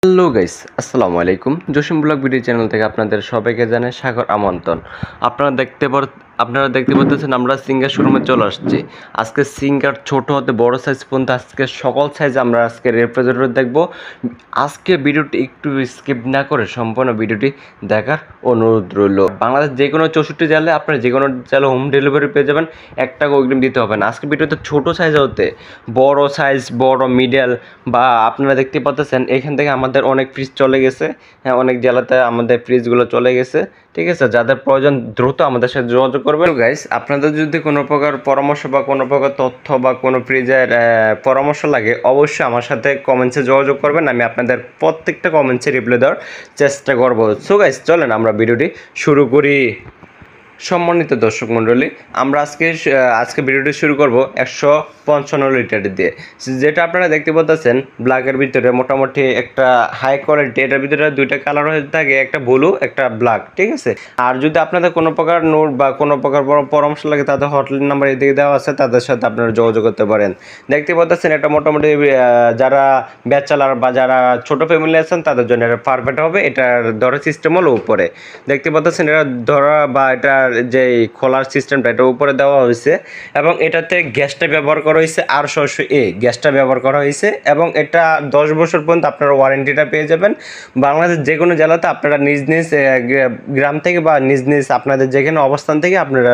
Hello guys, আসসালামু আলাইকুম। Jasim blog video channel থেকে আপনাদের সবাইকে জানাই সাগর আমন্ত্রণ। আপনারা দেখতে পাচ্ছেন আমরা সিঙ্গার শোরুমে চলে আসছি। আজকে সিঙ্গার ছোট হতে বড় সাইজ পর্যন্ত আজকে সকল সাইজ আমরা আজকে রেফ্রিজারেটর দেখব। আজকে ভিডিওটি একটু স্কিপ না করে সম্পূর্ণ ভিডিওটি দেখার অনুরোধ রইল। বাংলাদেশ যে কোনো 64 জেলায় আপনারা যে কোনো জেলায় হোম ডেলিভারি পেয়ে যাবেন, 1 টাকা অগ্রিম দিতে হবে না। আজকে ভিডিওতে ছোট সাইজ হতে বড় সাইজ, বড় মিডল বা আপনারা দেখতে পাচ্ছেন এখান থেকে আমাদের অনেক ফ্রিজ চলে গেছে। হ্যাঁ, অনেক জেলাতে আমাদের ফ্রিজগুলো চলে গেছে। ঠিক আছে, যাদের প্রয়োজন দ্রুত আমাদের সাথে যোগাযোগ করবেন। গাইস, আপনাদের যদি কোনো প্রকার পরামর্শ বা কোনো প্রকার তথ্য বা কোনো ফ্রিজের পরামর্শ লাগে, অবশ্যই আমার সাথে কমেন্টসে যোগাযোগ করবেন। আমি আপনাদের প্রত্যেকটা কমেন্টসে রিপ্লাই দেওয়ার চেষ্টা করব। সো গাইস, চলেন আমরা ভিডিওটি শুরু করি। সম্মানিত দর্শক মণ্ডলী, আমরা আজকে ভিডিওটি শুরু করব 155 লিটার দিয়ে, যেটা আপনারা দেখতে পাচ্ছেন ব্ল্যাকের ভিতরে মোটামুটি একটা হাই কোয়ালিটি। এটার ভিতরে দুইটা কালার হয়ে থাকে, একটা ব্লু একটা ব্ল্যাক। ঠিক আছে, আর যদি আপনাদের কোনো প্রকার নোট বা কোনো প্রকার পরামর্শ লাগে, তাদের হটলাইন নাম্বার এদিকে দেওয়া আছে, তাদের সাথে আপনারা যোগাযোগ করতে পারেন। দেখতে পাচ্ছেন এটা মোটামুটি যারা ব্যাচেলার বা যারা ছোট ফ্যামিলি আছেন তাদের জন্য এটা পারফেক্ট হবে। এটার ধরার সিস্টেম হলো উপরে, দেখতে পাচ্ছেন এটা ধরা বা এটা যে খোলার সিস্টেমটা এটা উপরে দেওয়া হয়েছে, এবং এটাতে গ্যাসটা ব্যবহার করা হয়েছে R600A গ্যাসটা ব্যবহার করা হয়েছে, এবং এটা 10 বছর পর্যন্ত আপনারা ওয়ারেন্টিটা পেয়ে যাবেন। বাংলাদেশ যে কোনো জেলাতে আপনারা নিজ নিজ গ্রাম থেকে বা নিজ নিজ আপনাদের যেখানে অবস্থান থেকে আপনারা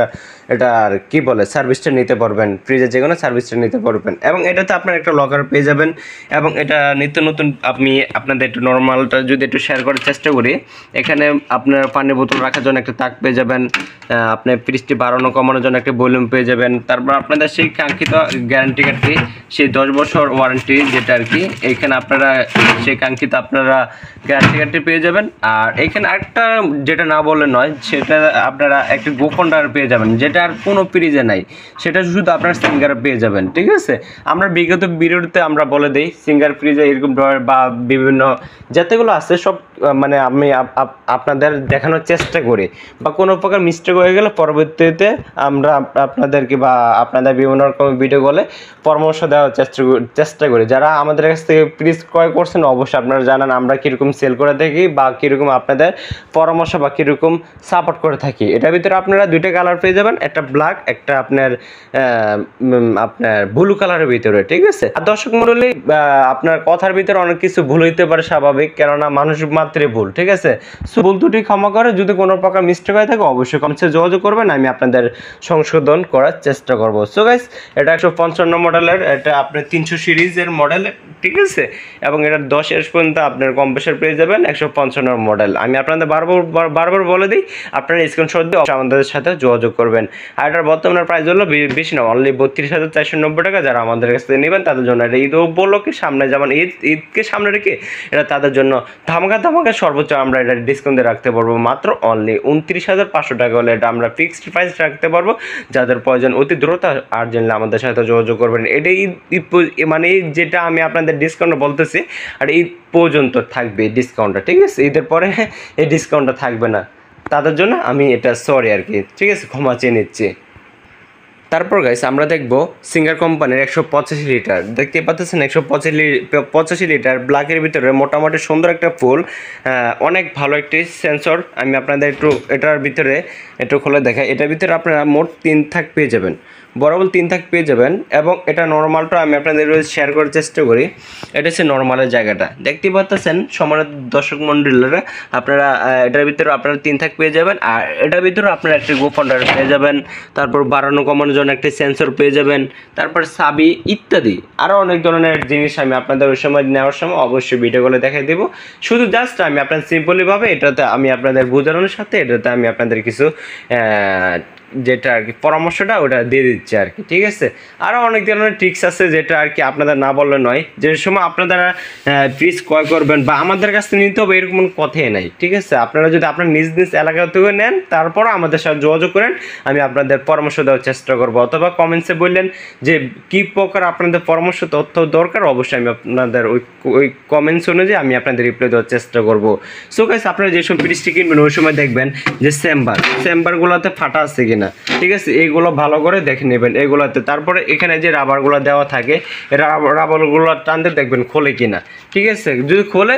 এটার কি বলে সার্ভিসটা নিতে পারবেন, ফ্রিজে যে কোনো সার্ভিসটা নিতে পারবেন। এবং এটাতে আপনারা একটা লকার পেয়ে যাবেন, এবং এটা নিত্য নতুন আমি আপনাদের একটু নর্মালটা যদি একটু শেয়ার করার চেষ্টা করি, এখানে আপনার পানির বোতল রাখার জন্য একটা তাক পেয়ে যাবেন, আপনার ফ্রিজটি বাড়ানো কমানোর জন্য একটা ভলিউম পেয়ে যাবেন। তারপর আপনাদের সেই কাঙ্ক্ষিত গ্যারান্টি কার্ডটি, সেই 10 বছর ওয়ারেন্টি যেটা আর কি, এইখানে আপনারা সেই কাঙ্ক্ষিত আপনারা গ্যারান্টি কার্ডটি পেয়ে যাবেন। আর এখানে একটা যেটা না বললে নয়, সেটা আপনারা একটা গোকন্ডার পেয়ে যাবেন, যেটা আর কোনো ফ্রিজে নাই, সেটা শুধু আপনার সিঙ্গার পেয়ে যাবেন। ঠিক আছে, আমরা বিগত ভিডিওতে আমরা বলে দিই সিঙ্গার ফ্রিজে এরকম বা বিভিন্ন যেতেগুলো আছে সব মানে আমি আপনাদের দেখানোর চেষ্টা করি, বা কোনো প্রকার মিস্টেক হয়ে গেলে পরবর্তীতে আমরা আপনাদেরকে বা আপনাদের বিভিন্ন রকম ভিডিও বলে পরামর্শ দেওয়ার চেষ্টা করি। যারা আমাদের কাছ থেকে ফ্রিজ ক্রয় করছেন অবশ্যই আপনারা জানান আমরা কীরকম সেল করে থাকি বা কীরকম আপনাদের পরামর্শ বা কীরকম সাপোর্ট করে থাকি। এটার ভিতরে আপনারা দুইটা কালার পেয়ে যাবেন, একটা ব্ল্যাক একটা আপনার ব্লু কালারের ভিতরে। ঠিক আছে, আর দর্শক মণ্ডলী, আপনার কথার ভিতরে অনেক কিছু ভুল হইতে পারে, স্বাভাবিক, কেননা মানুষ মাত্রই ভুল। ঠিক আছে, সো ভুল ত্রুটি ক্ষমা করে, যদি কোনো প্রকার মিস্টেক হয়ে থাকে অবশ্যই কমেন্টসে যোগাযোগ করবেন, আমি আপনাদের সংশোধন করার চেষ্টা করব। সো গাইস, এটা 155 মডেলের, এটা আপনার 300 সিরিজের মডেল। ঠিক আছে, এবং এটা 10 এর পর্যন্ত আপনার কম্প্রেসার পেয়ে যাবেন 155 মডেল। আমি আপনাদের বারবার বলে দিই, আপনারা স্ক্রিনশট দিয়ে আমাদের সাথে যোগাযোগ করবেন। আর এটার বর্তমানে প্রাইস হলো বেশি না, অনলি 32,490 টাকা। যারা আমাদের কাছ থেকে নেবেন তাদের জন্য এটা ঈদ উপলক্ষে, সামনে যেমন ঈদকে সামনে রেখে এটা তাদের জন্য ধামাকা সর্বোচ্চ আমরা এটা ডিসকাউন্ট দিয়ে রাখতে পারবো। মাত্র অনলি 29,500 টাকা হলে এটা আমরা ফিক্সড প্রাইস রাখতে পারবো। যাদের প্রয়োজন অতি দ্রুত আর্জেন্টলি আমাদের সাথে যোগাযোগ করবেন। এটাই মানে যেটা আমি আপনাদের ডিসকাউন্ট বলতেছি, আর ঈদ পর্যন্ত থাকবে ডিসকাউন্টটা। ঠিক আছে, ঈদের পরে এই ডিসকাউন্টটা থাকবে না, তাদের জন্য আমি এটা সরি আর কি। ঠিক আছে, ক্ষমা চেয়ে নিচ্ছি। তারপর গাইস, আমরা দেখব সিঙ্গার কোম্পানির 185 লিটার। দেখতে পাচ্ছেন 185 লিটার ব্ল্যাকের ভিতরে মোটামুটি সুন্দর একটা ফুল, অনেক ভালো একটি সেন্সর। আমি আপনাদের এটার ভিতরে একটু খুলে দেখাই। এটার ভিতরে আপনারা মোট 3 থাক পেয়ে যাবেন, বরাবর 3 থাক পেয়ে যাবেন। এবং এটা নর্মালটা আমি আপনাদের শেয়ার করার চেষ্টা করি। এটা হচ্ছে নর্মালের জায়গাটা, দেখতে পাচ্ছেন সমানের দর্শক মণ্ডলীরা, আপনারা এটার ভিতরে আপনারা 3 থাক পেয়ে যাবেন। আর এটার ভিতরে আপনারা একটা গোফান্ডার পেয়ে যাবেন, তারপর বাড়ানো কমানোর জন্য একটা সেন্সর পেয়ে যাবেন, তারপর চাবি ইত্যাদি আরও অনেক ধরনের জিনিস আমি আপনাদের ওই সময় নেওয়ার সময় অবশ্যই ভিডিওগুলো দেখাই দেবো। শুধু জাস্ট আমি আপনার সিম্পলিভাবে এটাতে আমি আপনাদের বোঝানোর সাথে এটাতে আমি আপনাদের কিছু যেটা আর কি পরামর্শটা ওটা দিয়ে দিচ্ছে আর কি। ঠিক আছে, আরও অনেক ধরনের ট্রিক্স আছে যেটা আর কি আপনাদের না বললে নয়। যে সময় আপনারা ফ্রিজ ক্রয় করবেন বা আমাদের কাছ থেকে নিতে হবে এরকম কোনো কথাই নাই। ঠিক আছে, আপনারা যদি আপনার নিজ এলাকা থেকে নেন, তারপর আমাদের সাথে যোগাযোগ করেন, আমি আপনাদের পরামর্শ দেওয়ার চেষ্টা করবো। অথবা কমেন্টসে বললেন যে কী প্রকার আপনাদের পরামর্শ তথ্য দরকার, অবশ্যই আমি আপনাদের ওই কমেন্টস অনুযায়ী আমি আপনাদের রিপ্লাই দেওয়ার চেষ্টা করবো। সো গাইস, আপনারা যেসব ফ্রিজটি কিনবেন ওই সময় দেখবেন যে চেম্বারগুলোতে ফাটা আছে কিনা। ঠিক আছে, এইগুলো ভালো করে দেখে নেবেন এগুলোতে। তারপরে এখানে যে রাবারগুলো দেওয়া থাকে, রাবারগুলো টানতে দেখবেন খোলে কিনা। ঠিক আছে, যদি খোলে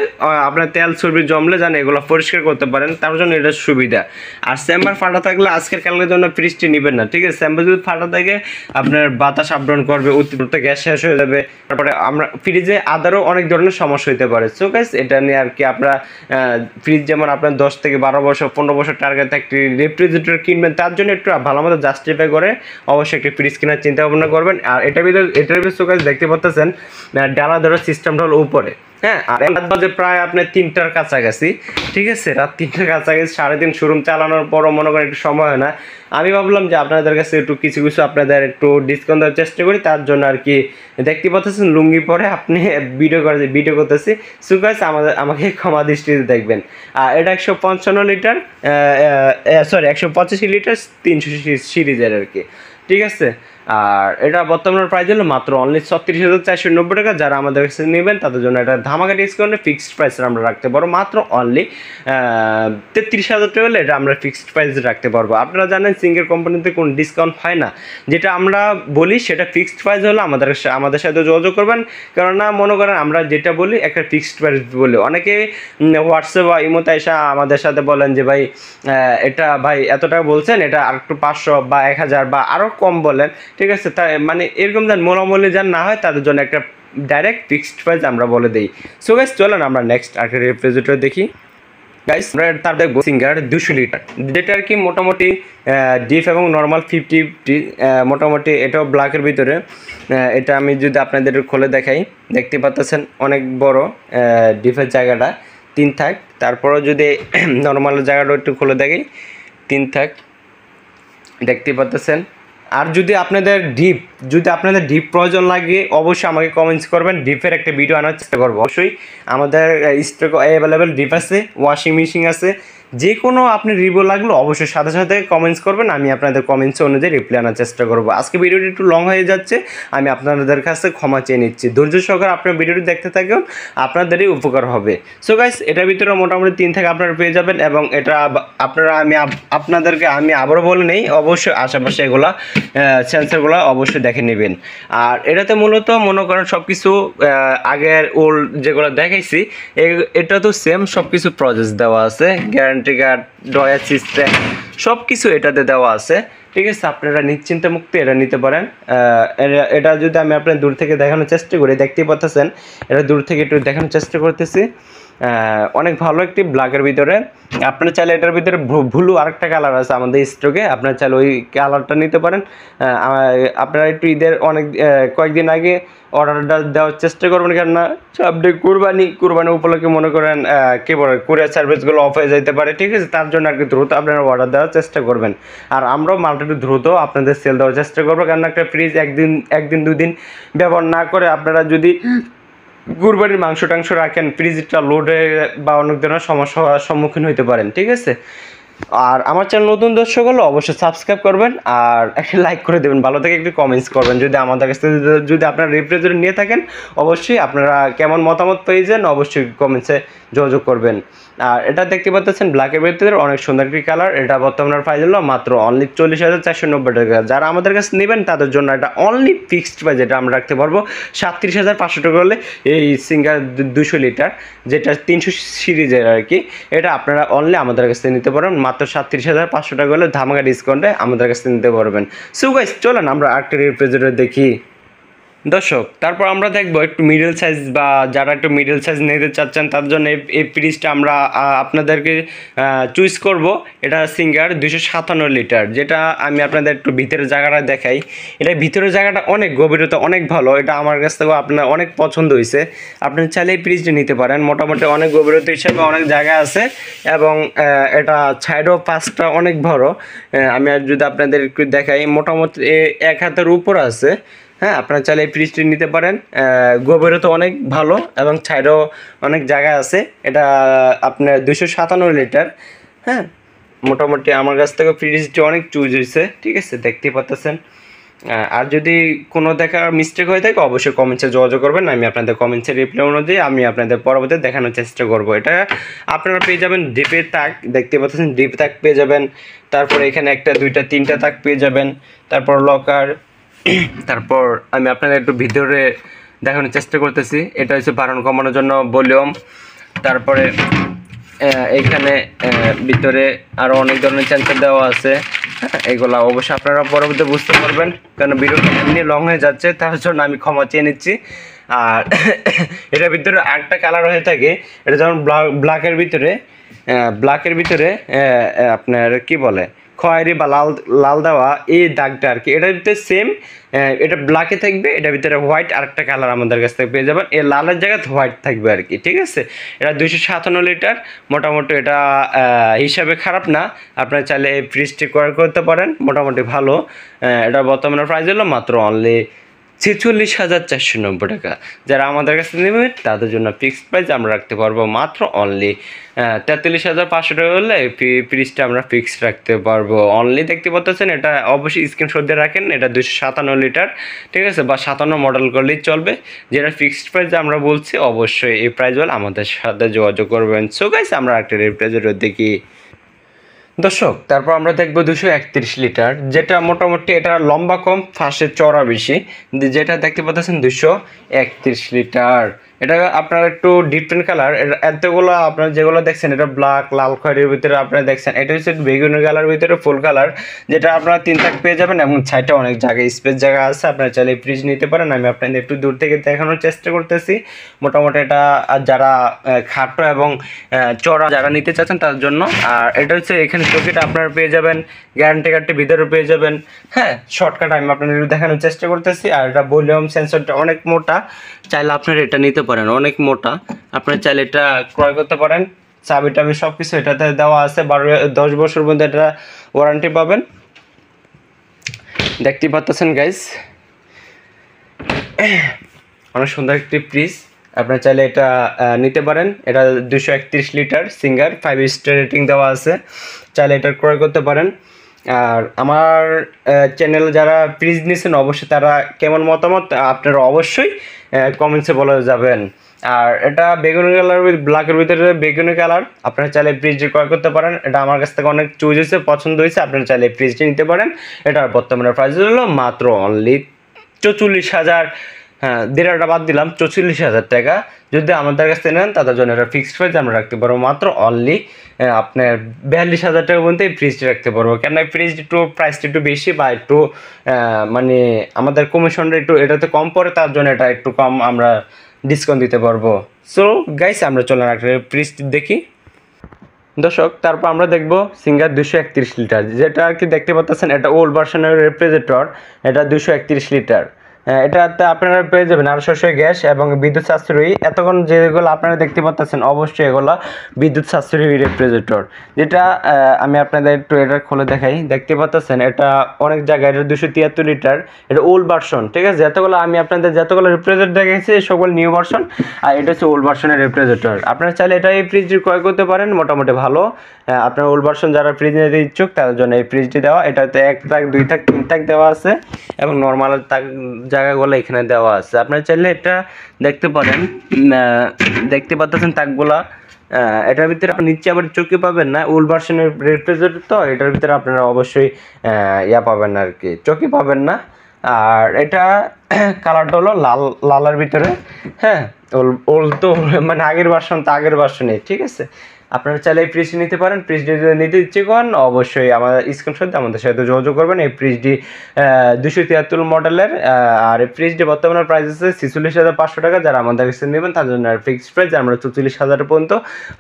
আপনার তেল চর্বি জমলে যান এগুলো পরিষ্কার করতে পারেন, তার জন্য এটা সুবিধা। আর চেম্বার ফাটা থাকলে আজকের কালকের জন্য ফ্রিজটি নেবেন না, ঠিক আছে। চেম্বার যদি ফাটা থাকে আপনার বাতাস আপ ডাউন করবে, অতিরিক্ত গ্যাস শেষ হয়ে যাবে, তারপরে আমরা ফ্রিজে আদারও অনেক ধরনের সমস্যা হতে পারে। সো গাইস এটা নিয়ে আর কি আপনারা ফ্রিজ যেমন আপনার 10 থেকে 12 বছর 15 বছর টার্গেট একটি রেফ্রিজারেটর কিনবেন, তার জন্য একটু ভালো মতো জাস্টিফাই করে অবশ্যই একটি ফ্রিজ কেনার চিন্তা ভাবনা করবেন। আর এটার ভিতরে সো গাইস দেখতে পাচ্ছেন ডালা ধরার সিস্টেমটা হলো উপরে, হ্যাঁ। আর রাত বাজে প্রায় আপনার 3টার কাছাকাছি, ঠিক আছে, রাত 3টার কাছাকাছি। 3:30 শোরুম চালানোর পরও মনে করেন একটু সময় হয় না। আমি ভাবলাম যে আপনাদের কাছে একটু কিছু আপনাদের একটু ডিসকাউন্ট দেওয়ার চেষ্টা করি, তার জন্য আর কি দেখতে পাচ্ছেন লুঙ্গি পরে আপনি ভিডিও করতেছি। সো গাইস আমাকে ক্ষমা দৃষ্টিতে দেখবেন। আর এটা 155 লিটার, সরি 185 লিটার 300 সিরিজের আর কি, ঠিক আছে। আর এটা বর্তমানে প্রাইস হলো মাত্র অনলি 36,490 টাকা। যারা আমাদের কাছে নেবেন তাদের জন্য এটা ধামাকা ডিসকাউন্টে ফিক্সড প্রাইসে আমরা রাখতে পারবো মাত্র অনলি 33,000 টাকা হলে এটা আমরা ফিক্সড প্রাইসে রাখতে পারবো। আপনারা জানেন সিঙ্গেল কোম্পানিতে কোনো ডিসকাউন্ট হয় না, যেটা আমরা বলি সেটা ফিক্সড প্রাইস হলো আমাদের সাথে যোগাযোগ করবেন। কেননা মনে করেন আমরা যেটা বলি একটা ফিক্সড প্রাইস বলি, অনেকে হোয়াটসঅ্যাপ বা ইমোতে এসে আমাদের সাথে বলেন যে ভাই এটা ভাই এত টাকা বলছেন, এটা আর একটু 500 বা 1000 বা আরও কম বলেন, ঠিক আছে। তাই মানে এরকম যেন মোলামুলি যেন না হয়, তাদের জন্য একটা ডাইরেক্ট ফিক্সড প্রাইস আমরা বলে দিই। সো গাইস চলেন আমরা নেক্সট আরেকটা রেফ্রিজারেটর দেখি। গাইস আমরা তার দেখবো সিঙ্গার 200 লিটার, যেটা আর কি মোটামুটি ডিপ এবং নর্মাল 50-50 মোটামুটি। এটাও ব্ল্যাকের ভিতরে। এটা আমি যদি আপনাদের খুলে দেখাই, দেখতে পাচ্ছেন অনেক বড় ডিপের জায়গাটা 3 থাক। তারপরেও যদি নর্মাল জায়গাটা একটু খুলে দেখাই 3 থাক, দেখতে পাচ্ছেন। আর যদি আপনাদের ডিপ প্রয়োজন লাগে অবশ্যই আমাকে কমেন্টস করবেন, ডিপের একটা ভিডিও আনার চেষ্টা করবো। অবশ্যই আমাদের স্টক অ্যাভেলেবেল ডিপ আছে, ওয়াশিং মেশিন আছে, যে কোনো আপনি রিভিউ লাগলো অবশ্যই সাথে সাথে কমেন্টস করবেন, আমি আপনাদের কমেন্টস অনুযায়ী রিপ্লাই আনার চেষ্টা করবো। আজকে ভিডিওটি একটু লং হয়ে যাচ্ছে, আমি আপনাদের কাছে ক্ষমা চেয়ে নিচ্ছি। ধৈর্য সহকারে আপনার ভিডিওটি দেখতে থাকুন, আপনাদেরই উপকার হবে। সো গাইস এটার ভিতরে মোটামুটি 3 থেকে আপনারা পেয়ে যাবেন, এবং এটা আপনারা আপনাদেরকে আমি আবারও বলে নেই, অবশ্যই আশেপাশে এগুলা সেন্সারগুলো অবশ্যই দেখে নেবেন। আর এটাতে মূলত মনে করেন সব কিছু আগের ওল্ড যেগুলো দেখাইছি এটা তো সেম সব কিছু প্রসেস দেওয়া আছে, গ্যারান্টি কার্ড, ডয়ার সিস্টেম সব কিছু এটাতে দেওয়া আছে, ঠিক আছে। আপনারা নিশ্চিন্তে মুক্তি এটা নিতে পারেন। এটা যদি আমি আপনার দূর থেকে দেখানোর চেষ্টা করি, দেখতেই পাচ্ছেন এটা দূর থেকে একটু দেখানোর চেষ্টা করতেছি। অনেক ভালো একটি ব্ল্যাকের ভিতরে। আপনারা চাইলে এটার ভিতরে ব্লু আরেকটা কালার আছে আমাদের স্টকে, আপনারা চাইলে ওই কালারটা নিতে পারেন। আপনারা একটু ঈদের কয়েকদিন আগে অর্ডারটা দেওয়ার চেষ্টা করবেন, কেননা সামনে কুরবানি উপলক্ষে মনে করেন কি বলে কুরিয়ার সার্ভিসগুলো অফ হয়ে যেতে পারে, ঠিক আছে। তার জন্য আর কি দ্রুত আপনারা অর্ডার দেওয়ার চেষ্টা করবেন। আর আমরাও মালটা একটু দ্রুত আপনাদের সেল দেওয়ার চেষ্টা করবো, কেননা একটা ফ্রিজ একদিন 2 দিন ব্যবহার না করে আপনারা যদি কুরবানির মাংস টাংস রাখেন, ফ্রিজটা লোড হয়ে বা অনেক ধরনের সমস্যা হওয়ার সম্মুখীন হতে পারেন, ঠিক আছে। আর আমার চ্যানেল নতুন দর্শক হলো অবশ্যই সাবস্ক্রাইব করবেন, আর একটা লাইক করে দেবেন, ভালো থেকে একটু কমেন্টস করবেন। যদি আমাদের কাছ থেকে যদি আপনারা রেফ্রিজারেটর নিয়ে থাকেন অবশ্যই আপনারা কেমন মতামত পেয়েছেন অবশ্যই কমেন্টসে যোগাযোগ করবেন। আর এটা দেখতে পাচ্ছেন ব্ল্যাকের ভিতরে অনেক সুন্দর একটি কালার। এটা বর্তমানে প্রাইস হলো মাত্র অনলি 40,490 টাকা। যারা আমাদের কাছে নেবেন তাদের জন্য এটা অনলি ফিক্সড প্রাইস, যেটা আমরা রাখতে পারবো 37,500 টাকা হলে এই সিঙ্গার 200 লিটার, যেটা 300 সিরিজের আর কি। এটা আপনারা অনলি আমাদের কাছ থেকে নিতে পারেন মাত্র 37,500 টাকা হলে ধামাকা ডিসকাউন্টে আমাদের কাছ থেকে নিতে পারবেন। সো গাইস চলেন আমরা আরেকটা রেফ্রিজারেটর দেখি দর্শক। তারপর আমরা দেখবো একটু মিডল সাইজ, বা যারা একটু মিডল সাইজ নিতে চাচ্ছেন তার জন্য এই ফ্রিজটা আমরা আপনাদেরকে চুজ করব। এটা সিঙ্গার 257 লিটার, যেটা আমি আপনাদের একটু ভিতরের জায়গাটা দেখাই। এটা ভিতরের জায়গাটা অনেক গভীরতা অনেক ভালো, এটা আমার কাছ থেকেও আপনার অনেক পছন্দ হয়েছে। আপনি চাইলে এই ফ্রিজটা নিতে পারেন, মোটামুটি অনেক গভীরতা হিসেবে অনেক জায়গা আছে, এবং এটা সাইডও 5টা অনেক বড়। আমি আর যদি আপনাদের একটু দেখাই, মোটামুটি 1 হাতের উপর আছে, হ্যাঁ। আপনারা চাইলে এই ফ্রিজটি নিতে পারেন, গভীরতা অনেক ভালো এবং সাইডেও অনেক জায়গা আছে। এটা আপনার 257 লিটার, হ্যাঁ। মোটামুটি আমার কাছ থেকে ফ্রিজটি অনেক চুজ হয়েছে, ঠিক আছে, দেখতেই পাচ্ছেন। আর যদি কোনো দেখার মিস্টেক হয়ে থাকে অবশ্যই কমেন্টসে যোগাযোগ করবেন, আমি আপনাদের কমেন্টসের রিপ্লাই অনুযায়ী আমি আপনাদের পরবর্তীতে দেখানোর চেষ্টা করব। এটা আপনারা পেয়ে যাবেন ডিপের তাক, দেখতে পাচ্ছেন ডিপ তাক পেয়ে যাবেন। তারপর এখানে 1টা 2টা 3টা তাক পেয়ে যাবেন। তারপর লকার, তারপর আমি আপনাদের একটু ভিতরে দেখানোর চেষ্টা করতেছি। এটা হচ্ছে বাড়ানো কমানোর জন্য ভলিউম। তারপরে এইখানে ভিতরে আরও অনেক ধরনের সেন্সর দেওয়া আছে। এগুলা অবশ্যই আপনারা পরবর্তীতে বুঝতে পারবেন, কারণ ভিডিওটা এমনি লং হয়ে যাচ্ছে, তার জন্য আমি ক্ষমা চেয়ে নিচ্ছি। আর এটার ভিতরে আরেকটা কালার হয়ে থাকে, এটা যেমন ব্ল্যাকের ভিতরে আপনার কি বলে খয়েরি বা লাল লাল দেওয়া এই দাগটা আর কি, এটার ভিতরে সেম। এটা ব্ল্যাকে থাকবে, এটার ভিতরে হোয়াইট আরেকটা কালার আমাদের কাছ থেকে পেয়ে যাবেন। এই লালের জায়গায় হোয়াইট থাকবে আর কি, ঠিক আছে। এটা 257 লিটার, মোটামুটি এটা হিসাবে খারাপ না। আপনারা চাইলে এই ফ্রিজটি ক্রয় করতে পারেন, মোটামুটি ভালো। এটা বর্তমানে প্রাইস হলো মাত্র অনলি 46,490 টাকা। যারা আমাদের কাছে নেবেন তাদের জন্য ফিক্সড প্রাইস আমরা রাখতে পারবো মাত্র অনলি 43,500 টাকা হলে ফ্রিজটা আমরা ফিক্সড রাখতে পারবো অনলি। দেখতে পাচ্ছেন, এটা অবশ্যই স্ক্রিনশট দিয়ে রাখেন। এটা 257 লিটার, ঠিক আছে, বা 57 মডেল করলেই চলবে। যেটা ফিক্সড প্রাইস আমরা বলছি, অবশ্যই এই প্রাইস বলে আমাদের সাথে যোগাযোগ করবেন। সো গাইস, আমরা একটা রেফ্রিজারেটর দেখি দর্শক। তারপর আমরা দেখবো 231 লিটার, যেটা মোটামুটি এটা লম্বা কম, ফাঁসে চড়া বেশি। যেটা দেখতে পাচ্ছেন 231 লিটার। এটা আপনার একটু ডিফারেন্ট কালার। এতগুলো আপনার যেগুলো দেখছেন, এটা ব্ল্যাক লাল খয়েরির ভিতরে আপনারা দেখছেন, এটা হচ্ছে বেগুনি কালার ভিতরে ফুল কালার, যেটা আপনারা 3 থাক পেয়ে যাবেন। এবং সাইডে অনেক জায়গায় স্পেস জায়গা আছে, আপনারা চাইলে ফ্রিজ নিতে পারেন। আমি আপনাদের একটু দূর থেকে দেখানোর চেষ্টা করতেছি। মোটামুটি এটা যারা খাটো এবং চড়া যারা নিতে চাচ্ছেন তার জন্য। আর এটা হচ্ছে এখানে চৌকিটা আপনারা পেয়ে যাবেন, গ্যারান্টি কার্ডটি ভিতরে পেয়ে যাবেন। হ্যাঁ, শর্টকাট আমি আপনাদের দেখানোর চেষ্টা করতেছি। আর এটা ভলিউম সেন্সরটা অনেক মোটা, চাইলে আপনারা এটা নিতে পারেন, অনেক মোটা। আপনারা চাইলে এটা ক্রয় করতে পারেন। চাবি টাবি সব কিছু এটাতে দেওয়া আছে। 10 বছর পর্যন্ত এটা ওয়ারেন্টি পাবেন। দেখতে পাচ্ছেন গাইস, অনেক সুন্দর একটি ফ্রিজ। আপনারা চাইলে এটা নিতে পারেন। এটা 231 লিটার সিঙ্গার, 5 স্টার রেটিং দেওয়া আছে, চাইলে এটা ক্রয় করতে পারেন। আর আমার চ্যানেল যারা ফ্রিজ নিয়েছেন, অবশ্যই তারা কেমন মতামত আপনারা অবশ্যই কমেন্টসে বলে যাবেন। আর এটা বেগুনি কালার ব্ল্যাকের ভিতরে বেগুনি কালার, আপনারা চাইলে ফ্রিজটি ক্রয় করতে পারেন। এটা আমার কাছ থেকে অনেক চুজ হয়েছে, পছন্দ হয়েছে, আপনারা চাইলে ফ্রিজটি নিতে পারেন। এটার বর্তমানে প্রাইস হলো মাত্র অনলি 44,000, হ্যাঁ, দেড়টা বাদ দিলাম, 44,000 টাকা। যদি আমাদের কাছ থেকে নেন তাদের জন্য এটা ফিক্সড প্রাইস আমরা রাখতে পারবো মাত্র অনলি আপনার 42,000 টাকা পর্যন্ত এই ফ্রিজটি রাখতে পারবো। কেন ফ্রিজটি একটু প্রাইসটা একটু বেশি, বা একটু মানে আমাদের কমিশনটা একটু এটাতে কম পড়ে, তার জন্য এটা একটু কম আমরা ডিসকাউন্ট দিতে পারবো। সো গাইস, আমরা চলেন একটা ফ্রিজটি দেখি দর্শক। তারপর আমরা দেখবো সিঙ্গার 231 লিটার, যেটা আর কি দেখতে পাচ্ছেন, এটা ওল্ড ভার্সনের রেফ্রিজারেটর। এটা 231 লিটার। এটাতে আপনারা পেয়ে যাবেন 800 গ্যাস এবং বিদ্যুৎ সাশ্রয়ী। এতক্ষণ যেগুলো আপনারা দেখতে পাচ্ছেন, অবশ্যই এগুলো বিদ্যুৎ সাশ্রয়ী রেফ্রিজারেটর। যেটা আমি আপনাদের একটু এটা খুলে দেখাই। দেখতে পাচ্ছেন, এটা অনেক জায়গায় এটা 273 লিটার, এটা ওল্ড ভার্সন, ঠিক আছে। যতগুলো আমি আপনাদের যতগুলো রেফ্রিজারেটর দেখেছি, সকল নিউ ভার্সন। আর এটা হচ্ছে ওল্ড ভার্সনের রেফ্রিজারেটর। আপনারা চাইলে এটা এই ফ্রিজটি ক্রয় করতে পারেন, মোটামুটি ভালো। আপনার ওল্ড ভার্সন যারা ফ্রিজ নিতে ইচ্ছুক তাদের জন্য এই ফ্রিজটি দেওয়া। এটাতে 1 থাক 2 থাক 3 থাক দেওয়া আছে, এবং নর্মাল জায়গাগুলো এখানে দেওয়া আছে। আপনারা চাইলে এটা দেখতে পারেন। দেখতে পাচ্ছেন তাকগুলা। এটার ভিতরে আপনি নিচে আবার চৌকি পাবেন না, ওল্ড ভার্সনের রেফ্রিজারেটর তো, এটার ভিতরে আপনারা অবশ্যই ইয়া পাবেন না আর কি, চৌকি পাবেন না। আর এটা কালারটা হলো লালের ভিতরে। হ্যাঁ, ওল্ড তো মানে আগের ভার্সন তো আগের ভার্সনে, ঠিক আছে। আপনারা চাইলে এই ফ্রিজটি নিতে পারেন। ফ্রিজটি যদি নিতে ইচ্ছে করেন, অবশ্যই আমাদের স্ক্রিনশট দিয়ে আমাদের সাথে যোগাযোগ করবেন। এই ফ্রিজটি 273 মডেলের। আর এই ফ্রিজটি বর্তমানে প্রাইস আছে 46,500 টাকা। যারা আমাদের কাছে নেবেন তার জন্য ফিক্সড প্রাইস আমরা 44,000 পর্যন্ত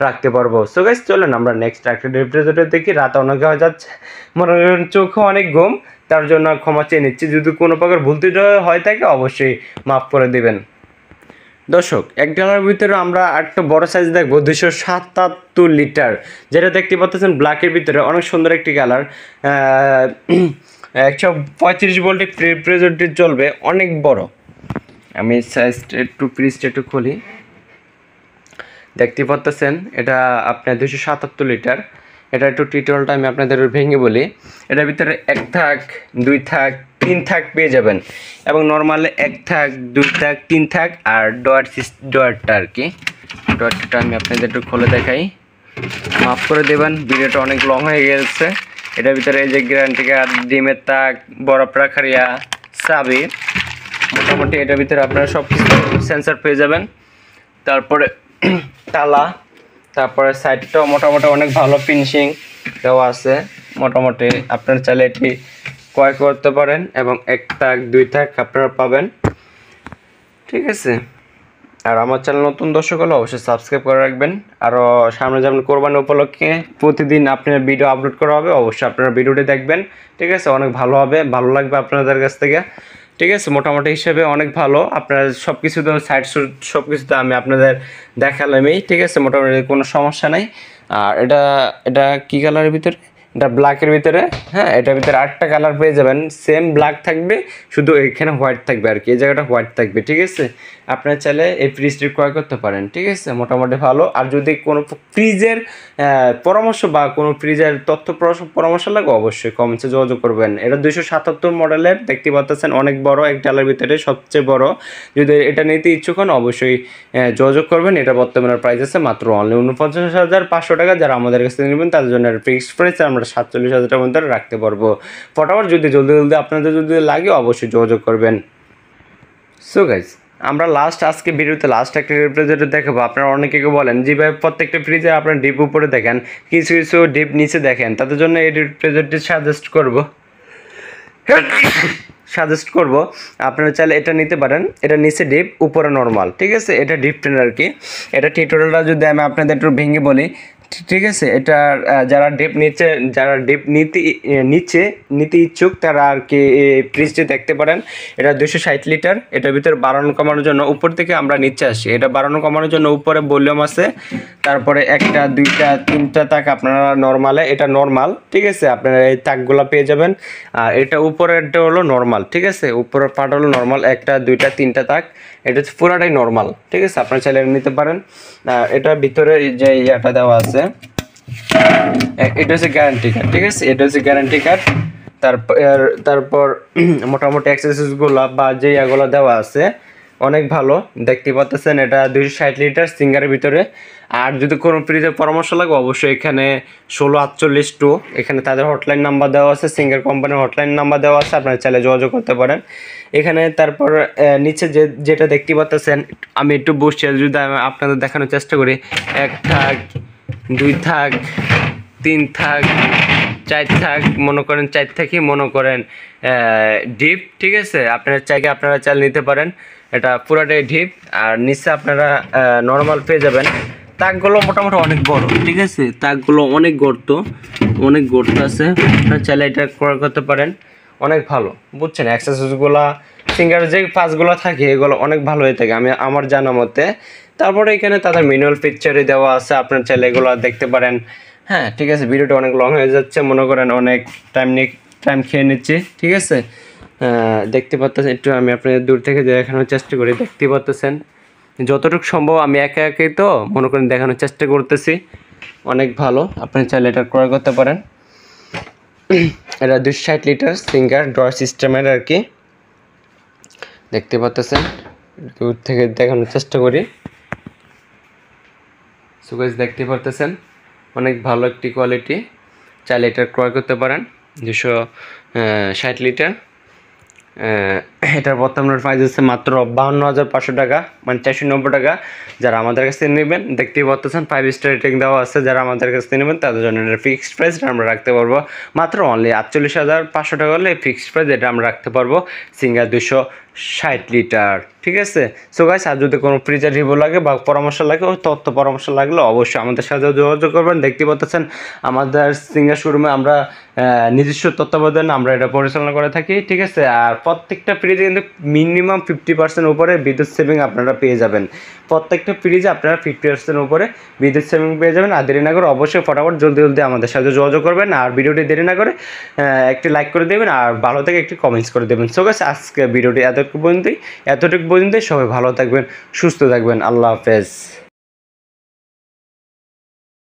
রাখতে পারবো। সো গাইস, চলেন আমরা নেক্সট একটা রেফ্রিজারেটর দেখি। রাত অনেক হয়ে যাচ্ছে, মনে করেন চোখও অনেক ঘুম, তার জন্য ক্ষমা চেয়ে নিচ্ছি। যদি কোনো প্রকার ভুল ত্রুটি হয় থাকে, অবশ্যই মাফ করে দিবেন। দর্শক, এক ডলার ভিতরে আমরা একটা বড় সাইজ দেখবো 277 লিটার, যেটা দেখতে পাচ্ছেন ব্ল্যাকের ভিতরে, অনেক সুন্দর একটি কালার। 135 ভোল্টের রেফ্রিজারেটর চলবে, অনেক বড়। আমি সাইজটা একটু ফ্রিজটা একটু খুলি। দেখতে পাচ্ছেন, এটা আপনার 277 লিটার। এটা একটু টিটলটা আমি আপনাদের ভেঙে বলি। এটার ভিতরে 1 থাক 2 থাক 3 থাক পেয়ে যাবেন, এবং নর্মালে 1 থাক 2 থাক 3 থাক। আর ডয়ারটা আর কি, ডয়ারটা আমি আপনাদের একটু খুলে দেখাই, মাফ করে দেবেন, ভিডিওটা অনেক লং হয়ে গেছে। এটার ভিতরে এই যে গ্যারান্টি কার্ড, ডিমের তাক, বরফ রাখার চাবি, মোটামুটি এটার ভিতরে আপনারা সব কিছু সেন্সার পেয়ে যাবেন। তারপরে তালা, তারপরে সাইডটাও মোটামুটি অনেক ভালো ফিনিশিং দেওয়া আছে। মোটামুটি আপনারা চাইলে এটি ক্রয় করতে পারেন এবং 1 তাক 2 তাক আপনারা পাবেন, ঠিক আছে। আর আমার চ্যানেল নতুন দর্শক হলে অবশ্যই সাবস্ক্রাইব করে রাখবেন। আরও সামনে যেমন কোরবানি উপলক্ষে প্রতিদিন আপনার ভিডিও আপলোড করা হবে, অবশ্যই আপনারা ভিডিওটি দেখবেন, ঠিক আছে। অনেক ভালো হবে, ভালো লাগবে আপনাদের কাছ থেকে, ঠিক আছে। মোটামুটি হিসেবে অনেক ভালো। আপনারা সব কিছু তো সাইড সব কিছু তো আমি আপনাদের দেখালামই, ঠিক আছে। মোটামুটি কোনো সমস্যা নাই। আর এটা কী কালারের ভিতরে? এটা ব্ল্যাকের ভিতরে, হ্যাঁ। এটার ভিতরে 8টা কালার পেয়ে যাবেন, সেম ব্ল্যাক থাকবে, শুধু এখানে হোয়াইট থাকবে আর কি, এই জায়গাটা হোয়াইট থাকবে, ঠিক আছে। আপনারা চাইলে এই ফ্রিজটি ক্রয় করতে পারেন, ঠিক আছে। মোটামুটি ভালো। আর যদি কোনো ফ্রিজের পরামর্শ বা কোনো ফ্রিজের তথ্য পরামর্শ লাগে অবশ্যই কমেন্টসে যোগাযোগ করবেন। এটা 277 মডেলের, দেখতে পাচ্ছেন অনেক বড়, এক ডালার ভিতরে সবচেয়ে বড়। যদি এটা নিতে ইচ্ছুক হন অবশ্যই যোগাযোগ করবেন। এটা বর্তমানে প্রাইস আছে মাত্র অনলি 49,500 টাকা। যারা আমাদের কাছ থেকে নেবেন তাদের জন্য ফিক্সড প্রাইস আমরা 47,000 টাকার মধ্যে রাখতে পারবো। ফটাফট যদি জলদি আপনাদের যদি লাগে অবশ্যই যোগাযোগ করবেন। সো গাইজ, আমরা আজকে ভিডিওতে একটা রেফ্রিজারেটর দেখাবো। আপনারা অনেকে বলেন যে ভাই প্রত্যেকটা ফ্রিজে আপনার ডিপ উপরে দেখেন, কিছু কিছু ডিপ নিচে দেখেন, তাদের জন্য এই রেফ্রিজারেটরটি সাজেস্ট করব। আপনারা চাইলে এটা নিতে পারেন। এটা নিচে ডিপ, উপরে নর্মাল, ঠিক আছে। এটা ডিপ ট্রেন আর কি। এটা টিউটোরিয়ালটা যদি আমি আপনাদের একটু ভেঙে বলি, ঠিক আছে। এটা যারা ডিপ নিতে ইচ্ছুক তারা আর কি এই ফ্রিজটি দেখতে পারেন। এটা 260 লিটার। এটার ভিতরে বাড়ানো কমানোর জন্য উপর থেকে আমরা নিচে আসি। এটা বাড়ানো কমানোর জন্য উপরে ভলিউম আছে, তারপরে 1টা 2টা 3টা তাক আপনারা নর্মালে, এটা নর্মাল, ঠিক আছে। আপনারা এই তাকগুলো পেয়ে যাবেন। আর এটা উপরেরটা হলো নর্মাল, ঠিক আছে। উপরের পার্ট হলো নর্মাল, 1টা 2টা 3টা তাক, এটা পুরোটাই নর্মাল, ঠিক আছে। আপনারা চাইলে নিতে পারেন। এটার ভিতরে যে ইয়াটা দেওয়া আছে, এটা হচ্ছে গ্যারান্টি কার্ড, ঠিক আছে। এটা হচ্ছে গ্যারান্টি কার্ড। তারপর মোটামুটি অ্যাক্সেসরিজগুলো বা যে ইয়াগুলো দেওয়া আছে অনেক ভালো, দেখতে পাচ্ছেন। এটা 260 লিটার সিঙ্গারের ভিতরে। আর যদি কোনো ফ্রিজের পরামর্শ লাগে অবশ্যই এখানে 1648 এখানে তাদের হটলাইন নাম্বার দেওয়া আছে, সিঙ্গার কোম্পানির হটলাইন নাম্বার দেওয়া আছে, আপনারা চাইলে যোগাযোগ করতে পারেন এখানে। তারপর নিচে যেটা দেখতে পাচ্ছেন, আমি একটু বসছি যদি আপনাদের দেখানোর চেষ্টা করি। 1 থাক, 2 থাক, 3 থাক, 4 থাক, মনে করেন 4 থাকি মনে করেন ডিপ, ঠিক আছে। আপনারা চাইলে নিতে পারেন। এটা পুরাটাই ডিপ। আর নিচে আপনারা নর্মাল পেয়ে যাবেন। তাকগুলো মোটামুটি অনেক বড়, ঠিক আছে। তাকগুলো অনেক গর্ত আছে। আপনারা চাইলে এটা ক্রয় করতে পারেন, অনেক ভালো, বুঝছেন। অ্যাক্সেসরিজগুলো সিঙ্গারের যে পাঁচগুলো থাকে এগুলো অনেক ভালো হয়ে থাকে আমার জানা মতে। তারপরে এখানে তাদের ম্যানুয়াল পিকচারে দেওয়া আছে, আপনারা চাইলে এগুলো দেখতে পারেন, হ্যাঁ, ঠিক আছে। ভিডিওটা অনেক লং হয়ে যাচ্ছে, মনে করেন অনেক টাইম খেয়ে নিচ্ছি, ঠিক আছে। দেখতে পাচ্ছেন, একটু আমি আপনাদের দূর থেকে দেখানোর চেষ্টা করি। দেখতে পাচ্ছেন যতটুকু সম্ভব আমি একাই তো মনে করেন দেখানোর চেষ্টা করতেছি, অনেক ভালো। আপনি চাইলে এটা ক্রয় করতে পারেন। এটা 260 লিটার সিঙ্গার ড্রয়ার সিস্টেমের আর কি, দেখতে পাচ্ছেন। দূর থেকে দেখানোর চেষ্টা করি। সো গাইস, দেখতে পাচ্ছেন অনেক ভালো একটি কোয়ালিটি, চাইলে এটা ক্রয় করতে পারেন। 260 লিটার। এটার বর্তমানে প্রাইস হচ্ছে মাত্র 52,500 টাকা, মানে 490 টাকা। যারা আমাদের কাছ থেকে নেবেন, দেখতেই পাচ্ছেন 5 স্টার রেটিং দেওয়া আছে। যারা আমাদের কাছ থেকে নেবেন তাদের জন্য এটা ফিক্সড প্রাইস আমরা রাখতে পারবো মাত্র অনলি 48,500 টাকা হলে ফিক্সড প্রাইস এটা আমরা রাখতে পারবো সিঙ্গার 260 লিটার, ঠিক আছে। সো গাইস, আর যদি কোনো ফ্রিজের রিভিউ লাগে বা পরামর্শ লাগে, তথ্য পরামর্শ লাগলে অবশ্যই আমাদের সাথে যোগাযোগ করবেন। দেখতে পাচ্ছেন আমাদের সিঙ্গার শোরুমে আমরা নিজস্ব তত্ত্বাবধানে আমরা এটা পরিচালনা করে থাকি, ঠিক আছে। আর প্রত্যেকটা ফ্রিজে কিন্তু মিনিমাম 50% উপরে বিদ্যুৎ সেভিং আপনারা পেয়ে যাবেন। প্রত্যেকটা ফ্রিজে আপনারা 50% উপরে বিদ্যুৎ সেভিং পেয়ে যাবেন। আর দেরি না করে অবশ্যই ফটাফট জলদি আমাদের সাথে যোগাযোগ করবেন। আর ভিডিওটি দেরি না করে একটি লাইক করে দেবেন, আর ভালো থেকে একটি কমেন্টস করে দেবেন। সো গাইস, আজকে ভিডিওটি এতটুকু পর্যন্তই। সবাই ভালো থাকবেন, সুস্থ থাকবেন। আল্লাহ হাফেজ।